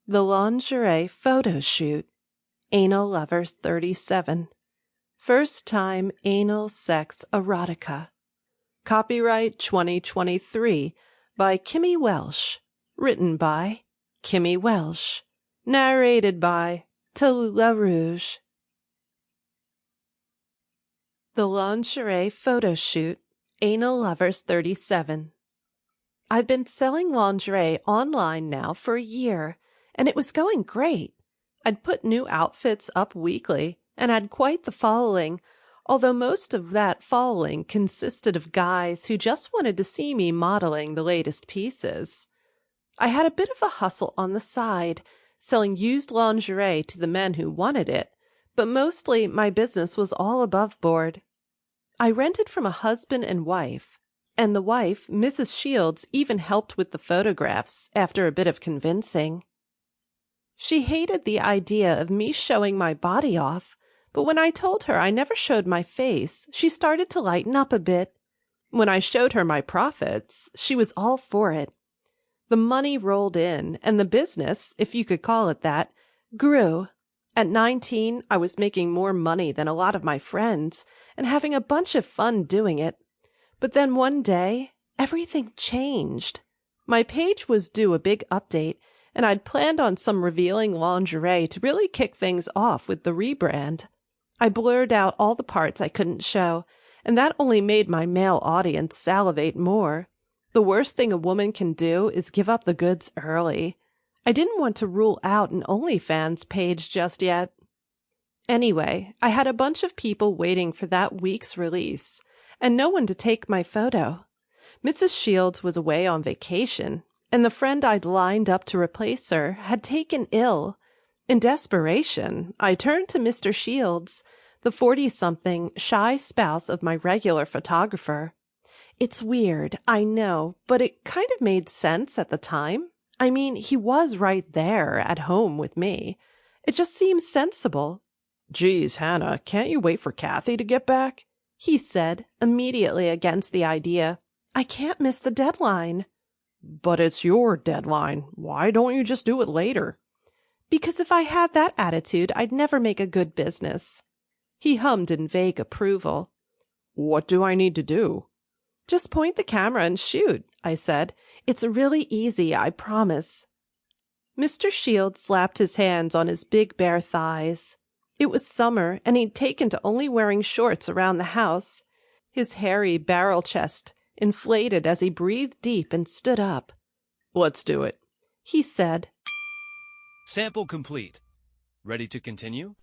The Lingerie Photoshoot, Anal Lovers 37. First time anal sex erotica. Copyright 2023 by Kimmy Welsh. Written by Kimmy Welsh. Narrated by Talula Rouge. The Lingerie Photoshoot, Anal Lovers 37. I've been selling lingerie online now for a year, and it was going great. I'd put new outfits up weekly and had quite the following, although most of that following consisted of guys who just wanted to see me modeling the latest pieces. I had a bit of a hustle on the side, selling used lingerie to the men who wanted it, but mostly my business was all above board. I rented from a husband and wife, and the wife, Mrs. Shields, even helped with the photographs after a bit of convincing. She hated the idea of me showing my body off, but when I told her I never showed my face, she started to lighten up a bit. When I showed her my profits, she was all for it. The money rolled in, and the business, if you could call it that, grew. At 19, I was making more money than a lot of my friends and having a bunch of fun doing it. But then one day, everything changed. My page was due a big update, and I'd planned on some revealing lingerie to really kick things off with the rebrand. I blurred out all the parts I couldn't show, and that only made my male audience salivate more. The worst thing a woman can do is give up the goods early. I didn't want to rule out an OnlyFans page just yet. Anyway, I had a bunch of people waiting for that week's release, and no one to take my photo. Mrs. Shields was away on vacation, and the friend I'd lined up to replace her had taken ill. In desperation, I turned to Mr. Shields, the 40-something, shy spouse of my regular photographer. It's weird, I know, but it kind of made sense at the time. I mean, he was right there at home with me. It just seemed sensible. "Geez, Hannah, can't you wait for Kathy to get back?" he said, immediately against the idea. "I can't miss the deadline." "But it's your deadline. Why don't you just do it later?" "Because if I had that attitude, I'd never make a good business." He hummed in vague approval. "What do I need to do?" "Just point the camera and shoot," I said. "It's really easy, I promise." Mr. Shields slapped his hands on his big bare thighs. It was summer, and he'd taken to only wearing shorts around the house. His hairy barrel chest inflated as he breathed deep and stood up. "Let's do it," he said. Sample complete. Ready to continue?